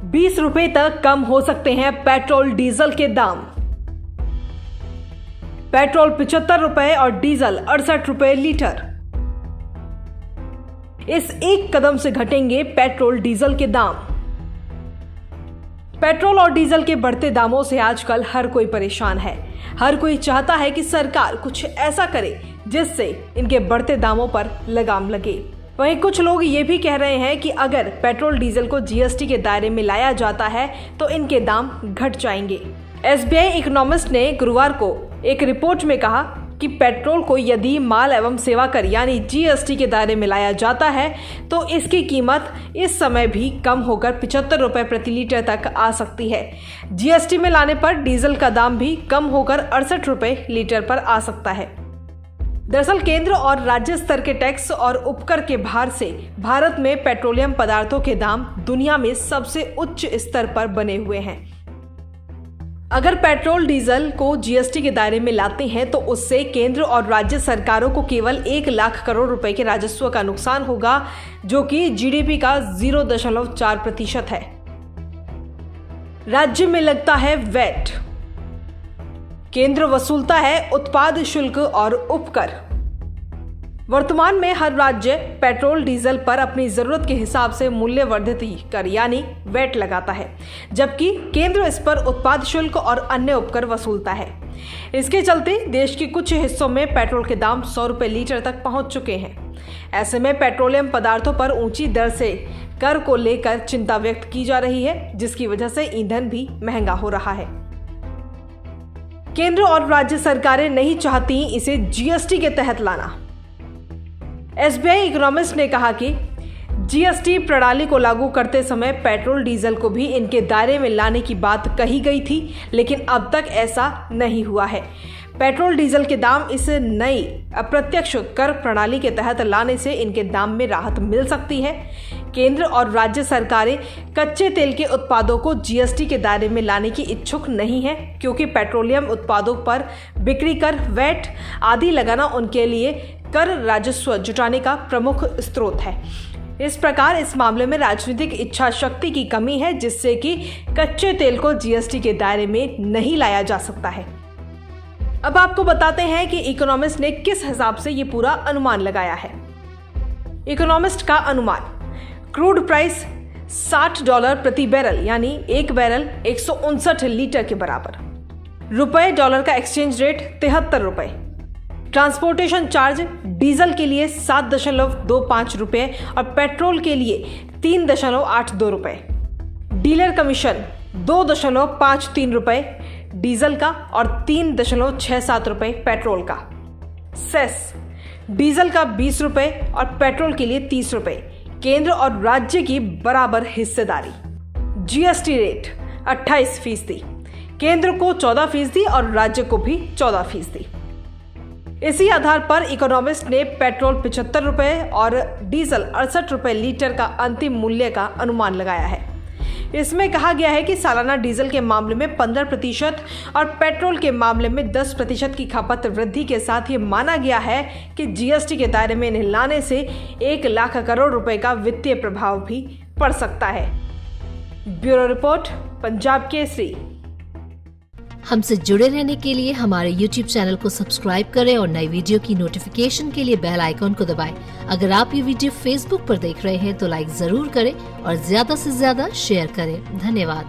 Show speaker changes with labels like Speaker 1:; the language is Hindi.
Speaker 1: 20 रुपए तक कम हो सकते हैं पेट्रोल डीजल के दाम। पेट्रोल 75 रुपए और डीजल 68 रुपए लीटर। इस एक कदम से घटेंगे पेट्रोल डीजल के दाम। पेट्रोल और डीजल के बढ़ते दामों से आजकल हर कोई परेशान है। हर कोई चाहता है कि सरकार कुछ ऐसा करे जिससे इनके बढ़ते दामों पर लगाम लगे। वहीं कुछ लोग ये भी कह रहे हैं कि अगर पेट्रोल डीजल को जीएसटी के दायरे में लाया जाता है तो इनके दाम घट जाएंगे। एसबीआई इकोनॉमिस्ट ने गुरुवार को एक रिपोर्ट में कहा कि पेट्रोल को यदि माल एवं सेवा कर यानी जीएसटी के दायरे में लाया जाता है तो इसकी कीमत इस समय भी कम होकर 75 रुपए प्रति लीटर तक आ सकती है। जीएसटी में लाने पर डीजल का दाम भी कम होकर 68 रुपए लीटर पर आ सकता है। दरअसल केंद्र और राज्य स्तर के टैक्स और उपकर के भार से भारत में पेट्रोलियम पदार्थों के दाम दुनिया में सबसे उच्च स्तर पर बने हुए हैं। अगर पेट्रोल डीजल को जीएसटी के दायरे में लाते हैं तो उससे केंद्र और राज्य सरकारों को केवल 1 लाख करोड़ रुपए के राजस्व का नुकसान होगा, जो कि जीडीपी का 0.4% है। राज्य में लगता है वैट। केंद्र वसूलता है उत्पाद शुल्क और उपकर। वर्तमान में हर राज्य पेट्रोल डीजल पर अपनी जरूरत के हिसाब से मूल्य वर्धित कर यानी वैट लगाता है, जबकि केंद्र इस पर उत्पाद शुल्क और अन्य उपकर वसूलता है। इसके चलते देश के कुछ हिस्सों में पेट्रोल के दाम 100 रुपए लीटर तक पहुंच चुके हैं। ऐसे में पेट्रोलियम पदार्थों पर ऊंची दर से कर को लेकर चिंता व्यक्त की जा रही है, जिसकी वजह से ईंधन भी महंगा हो रहा है। केंद्र और राज्य सरकारें नहीं चाहती इसे जीएसटी के तहत लाना। एसबीआई इकोनॉमिस्ट ने कहा कि जीएसटी प्रणाली को लागू करते समय पेट्रोल डीजल को भी इनके दायरे में लाने की बात कही गई थी, लेकिन अब तक ऐसा नहीं हुआ है। पेट्रोल डीजल के दाम इस नई अप्रत्यक्ष कर प्रणाली के तहत लाने से इनके दाम में राहत मिल सकती है। केंद्र और राज्य सरकारें कच्चे तेल के उत्पादों को जीएसटी के दायरे में लाने की इच्छुक नहीं है, क्योंकि पेट्रोलियम उत्पादों पर बिक्री कर, वैट आदि लगाना उनके लिए कर राजस्व जुटाने का प्रमुख स्रोत है। इस प्रकार इस मामले में राजनीतिक इच्छा शक्ति की कमी है, जिससे कि कच्चे तेल को जीएसटी के दायरे में नहीं लाया जा सकता है। अब आपको बताते हैं कि इकोनॉमिस्ट ने किस हिसाब से ये पूरा अनुमान लगाया है। इकोनॉमिस्ट का अनुमान, क्रूड प्राइस $60 प्रति बैरल यानी एक बैरल 159 लीटर के बराबर। रुपए डॉलर का एक्सचेंज रेट 73 रुपए। ट्रांसपोर्टेशन चार्ज डीजल के लिए 7.25 रुपए और पेट्रोल के लिए 3.82 रुपए। डीलर कमीशन 2.53 रुपए डीजल का और 3.67 रुपए पेट्रोल का। सेस डीजल का 20 रुपए और पेट्रोल के लिए 30 रुपए। केंद्र और राज्य की बराबर हिस्सेदारी। जीएसटी रेट 28%, केंद्र को 14% और राज्य को भी 14%। इसी आधार पर इकोनॉमिस्ट ने पेट्रोल 75 रुपए और डीजल 68 रुपए लीटर का अंतिम मूल्य का अनुमान लगाया है। इसमें कहा गया है कि सालाना डीजल के मामले में 15% और पेट्रोल के मामले में 10% की खपत वृद्धि के साथ ये माना गया है कि जीएसटी के दायरे में इन्हें लाने से 1 लाख करोड़ रुपए का वित्तीय प्रभाव भी पड़ सकता है। Bureau report, Punjab Kesari.
Speaker 2: हमसे जुड़े रहने के लिए हमारे YouTube चैनल को सब्सक्राइब करें और नई वीडियो की नोटिफिकेशन के लिए बेल आइकॉन को दबाएं। अगर आप ये वीडियो Facebook पर देख रहे हैं तो लाइक जरूर करें और ज्यादा से ज्यादा शेयर करें। धन्यवाद।